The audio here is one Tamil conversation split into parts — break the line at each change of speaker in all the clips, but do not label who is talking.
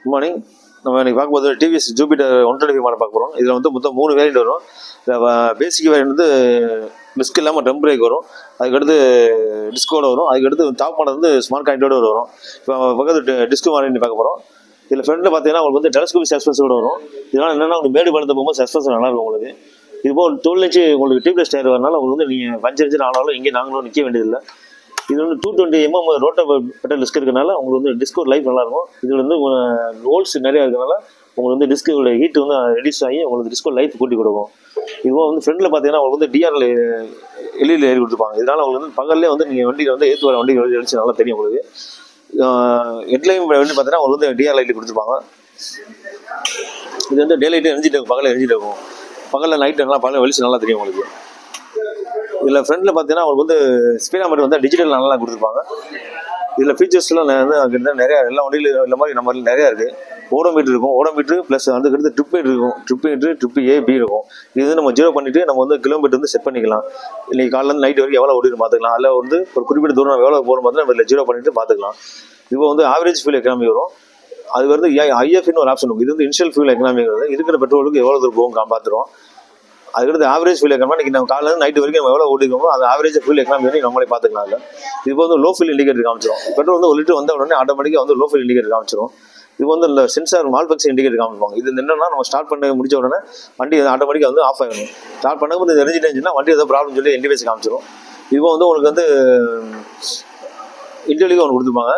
Good morning. நம்ம இன்னைக்கு பார்க்கும்போது டிவிஎஸ் ஜூபிட்டர் 125 மாடல் பார்க்க போகிறோம். இதில் வந்து மொத்தம் 3 வேரியண்ட் வரும். பேசிக் வேரியண்ட் வந்து டிஸ்க் இல்லாமல் ட்ரம் பிரேக் வரும். அதுக்கடுத்து டிஸ்கோட வரும். அதுக்கடுத்து டாப் மாடல் வந்து ஸ்மார்ட் கனெக்டோட வரும். இப்போ பக்கத்து டிஸ்க் மாடல் பார்க்க போகிறோம். இதில் ஃப்ரண்ட்டில் பார்த்தீங்கன்னா உங்களுக்கு வந்து டெலஸ்கோபிக் சஸ்பென்ஸோட வரும். இதனால் என்னென்னா உங்களுக்கு மேடு பலத்தை போகும்போது சஸ்பென்ஸ் நல்லாயிருக்கும் உங்களுக்கு. இதுபோல் 12 இன்ச்சு உங்களுக்கு டியூப்லெஸ் டயர் வரனால உங்களுக்கு வந்து நீங்கள் பஞ்சர் இன்ச்சு ஆனாலும் இங்கே நாங்களும் நிற்க வேண்டியதில்லை. இது வந்து 220 ரோட்டோ பெட்டல் டிஸ்க் இருக்கிறனால உங்களுக்கு வந்து டிஸ்கோட லைஃப் நல்லாயிருக்கும். இதில் வந்து ஹோல்ஸ் நிறையா இருக்கிறனால உங்களுக்கு வந்து டிஸ்கோட ஹீட் வந்து ரெடியூஸ் ஆகி உங்களுக்கு டிஸ்கோ லைஃப் கூட்டி கொடுக்கும். இதுவும் வந்து ஃப்ரெண்டில் பார்த்தீங்கன்னா உங்களுக்கு வந்து டிஆர்எல் எல்இடியில் ஏறி கொடுத்துருப்பாங்க. இதனால் உங்களுக்கு வந்து பகல்லே வந்து நீங்கள் வண்டியில் வந்து ஏற்று வர வண்டி வெளிச்சு நல்லா தெரியும் உங்களுக்கு. ஹெட்லைன் வண்டி பார்த்தீங்கன்னா உங்களுக்கு வந்து டிஆர் லைட் கொடுத்துருப்பாங்க. இது வந்து டே லைட்டு எரிஞ்சிட்டு இருக்கும், பகலில் எரிஞ்சிட்டு இருக்கும். பகலில் நைட்டு நல்லா பகலில் வெளிச்சு நல்லா தெரியும் உங்களுக்கு. இதில் ஃப்ரண்ட்டில் பார்த்தீங்கன்னா அவங்களுக்கு வந்து ஸ்பீடாமீட்டர் வந்து டிஜிட்டல் நல்லா கொடுத்துருப்பாங்க. இதில் ஃபீச்சர்ஸ்லாம் வந்து நிறையா எல்லா வண்டியிலும் இந்த மாதிரி நம்ம நிறையா இருக்குது. ஓடோமீட்டர் இருக்கும், ஓடோமீட்டர் ப்ளஸ் அதுக்கடுத்து ட்ரிப் மீட்டர் இருக்கும். ட்ரிப் ஏ பி இருக்கும். இது வந்து நம்ம ஜீரோ பண்ணிவிட்டு நம்ம வந்து கிலோமீட்டர் வந்து செட் பண்ணிக்கலாம். இன்றைக்கி காலையிலேருந்து நைட் வரைக்கும் எவ்வளோ ஓடிட்டு பார்த்துக்கலாம். அதில் வந்து ஒரு குறிப்பிட்ட தூரம் நம்ம எவ்வளோ போகிற மாதிரி நம்ம இதில் ஜீரோ பண்ணிவிட்டு பார்த்துக்கலாம். இப்போ வந்து ஆவரேஜ் ஃபியூல் எக்கனாமி வரும். அது வந்து ஐஎஃப்னு ஒரு ஆப்ஷன் இருக்கும். இது வந்து இனிஷியல் ஃபியூல் எக்கனாமிங்கிறது இருக்கிற பெட்ரோலுக்கு எவ்வளோ தூரம் போகும் பார்த்துருவோம். அதுக்கடுத்து ஆவரேஜ் ஃபியூல் எக்கனாமி இன்றைக்கி நம்ம காலையில் நைட்டு வரைக்கும் நம்ம எவ்வளோ ஓடிக்கோமோ அது ஆவரேஜ் ஃபியூல் எக்கனாமி வரைக்கும் நம்மளே பார்த்துக்கலாம். இல்லை இப்போ வந்து லோ ஃபியூல் இண்டிகேட்டர் காமிச்சிடும். பெட்ரோல் வந்து 1 லிட்டர் வந்த உடனே ஆட்டோமேட்டிக்காக வந்து லோ ஃபியூல் இண்டிகேட்டர் காமிச்சிடும். இது வந்து இந்த சென்சார் மால்பெக்ஸ் இண்டிகேட்டர் காமிப்பாங்க. இது என்னன்னா நம்ம ஸ்டார்ட் பண்ண முடிச்ச உடனே வண்டி ஆட்டோமேட்டிக்காக வந்து ஆஃப் ஆகிடும். ஸ்டார்ட் பண்ணும்போது எரிஞ்சிட்டேன்னா வண்டி ஏதோ ப்ராப்ளம் சொல்லி இண்டிகேஷன் காமிச்சிடும். இப்போ வந்து உங்களுக்கு வந்து இன்டெலிஜென்ட் ஒன்று கொடுத்துருப்பாங்க.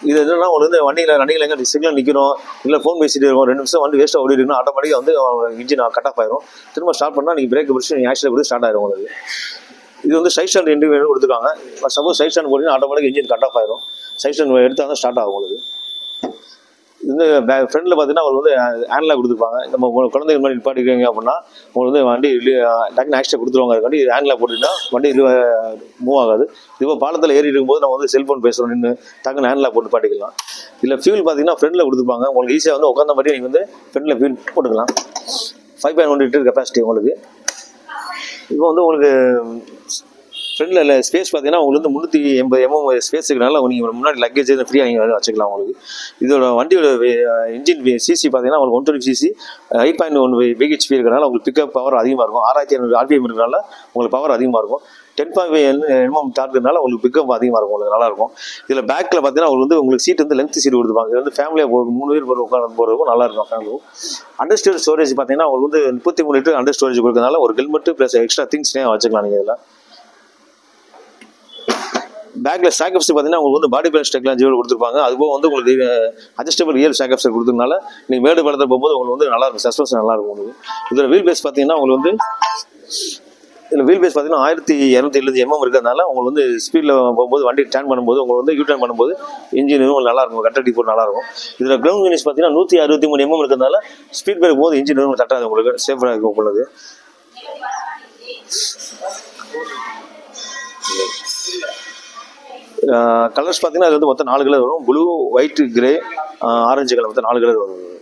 இது என்னன்னா உங்களுக்கு வந்து வண்டியில் ரன்னிங்கில் எங்கே சிக்னல் நிற்கிறோம், இல்லை ஃபோன் பேசிட்டு இருக்கும், 2 நிமிஷம் வண்டி வேஸ்ட்டாக ஓடி இருக்குன்னா ஆட்டோமேட்டிக்காக வந்து இன்ஜின் கட் ஆஃப் ஆயிரும். திரும்ப ஸ்டார்ட் பண்ணால் நீங்கள் பிரேக் பிடிச்சி நீங்கள் ஆக்சிடென்ட் கூட ஸ்டார்ட் ஆயிரும் உங்களுக்கு. இது வந்து சைட் ஸ்டாண்ட் இண்டிகேட்டர் கொடுத்துருக்காங்க. சப்போஸ் சைட் ஸ்டாண்ட் போட்டிங்கன்னா ஆட்டோமேட்டிக்காக இன்ஜின் கட் ஆஃப் ஆயிரும். சைட் ஸ்டாண்ட் எடுத்தால் தான் ஸ்டார்ட் ஆகும் உங்களுக்கு. இது வந்து ஃப்ரண்ட்டில் பார்த்தீங்கன்னா உங்களுக்கு வந்து ஹேண்ட்லாக் கொடுத்துருப்பாங்க. நம்ம குழந்தைகள் மாதிரி நிப்பாட்டிக்கிறீங்க அப்படின்னா உங்களுக்கு வந்து வண்டி டக்குன்னு ஆக்சிடென்ட் கொடுத்துருவாங்க. அதுக்காண்டி ஹேண்ட்லாக் போட்டுட்டா வண்டி மூவ் ஆகாது. இப்போ பாலத்தில் ஏறி இருக்கும்போது நம்ம வந்து செல்ஃபோன் பேசுகிறோம் நின்று டக்குன்னு ஹேண்ட்லாக் போட்டு பாட்டிக்கலாம். இதில் ஃபியூல் பார்த்தீங்கன்னா ஃப்ரெண்டில் கொடுத்துருப்பாங்க. உங்களுக்கு ஈஸியாக வந்து உட்காந்த மாதிரி நீங்கள் வந்து ஃப்ரெண்டில் ஃபியூல் போட்டுக்கலாம். 5.1 லிட்டர் கெப்பாசிட்டி உங்களுக்கு. இப்போ வந்து உங்களுக்கு ஃப்ரெண்டில் இல்லை ஸ்பேஸ் பார்த்தீங்கன்னா உங்களுக்கு வந்து 380 mm ஸ்பேஸ் இருக்கிறனால நீங்கள் முன்னாடி லக்கேஜ் ஃப்ரீயாக நீங்கள் வச்சுக்கலாம் உங்களுக்கு. இதோட வண்டியோட இன்ஜின் சிசி பார்த்தீங்கன்னா உங்களுக்கு 120 cc 8.1 BHP இருக்கிறனால உங்களுக்கு பிக்கப் பவர் அதிகமாக இருக்கும். 6500 RPM இருக்கிறனால உங்களுக்கு பவர் அதிகமாக இருக்கும். 10.5 mm டார்க்குனால உங்களுக்கு பிக்கப் அதிகமாக இருக்கும். உங்களுக்கு நல்லாயிருக்கும். இதில் பேக்கில் பார்த்தீங்கன்னா உங்களுக்கு சீட் வந்து லென்த் சீட் கொடுத்துருப்பாங்க. இது வந்து ஃபேமிலியாக போகிறது 3 பேர் உட்காந்து போகிறதுக்கும் நல்லாயிருக்கும். ஃபேமிலியும் அண்டர் ஸ்டோரேஜ் பார்த்தீங்கன்னா உங்களுக்கு வந்து 33 லிட்டர் அண்டர் ஸ்டோரேஜ் கொடுக்கறதுனால ஒரு ஹெல்மெட்டு ப்ளஸ் எக்ஸ்ட்ரா திங்ஸ்னே வச்சுக்கலாம் நீங்கள். இதில் பேக்கில் ஸ்டாக்கப்ஸ் பார்த்தீங்கன்னா உங்களுக்கு வந்து பாடி பேலன்ஸ் டெக்னாலஜியோட கொடுத்துருப்பாங்க. அதுபோக வந்து உங்களுக்கு அட்ஜஸ்டபிள் ரியல் ஸ்டாக்கப்ஸ் கொடுத்ததுனால நீங்கள் மேடு பலத்தில் போகும்போது உங்களுக்கு வந்து நல்லாயிருக்கும். சஸ்பென்ஸ் நல்லாயிருக்கும் உங்களுக்கு. இதில் வீல் பேஸ் பார்த்தீங்கன்னா உங்களுக்கு வந்து இதில் வீல் பேஸ் பார்த்தீங்கன்னா 1275 mm இருக்கிறதுனால உங்களுக்கு வந்து ஸ்பீடில் போகும்போது வண்டி டர்ன் பண்ணும்போது உங்களுக்கு வந்து யூ டர்ன் பண்ணும்போது இன்ஜின் உங்களுக்கு நல்லாயிருக்கும். கட்டடி போட்டு நல்லாயிருக்கும். இதில் கிரவுண்ட் யூனிட்ஸ் பார்த்தீங்கன்னா 163 mm இருக்கிறதுனால ஸ்பீட் பிரேக் போகும்போது இன்ஜின் தட்டாது உங்களுக்கு. சேஃபாக இருக்கும் உங்களுக்கு. கலர்ஸ் பார்த்தீங்கன்னா அது வந்து மொத்தம் 4 கலர் வரும். Blue, white, grey, orange colour மொத்தம் 4 கலர் வரும்.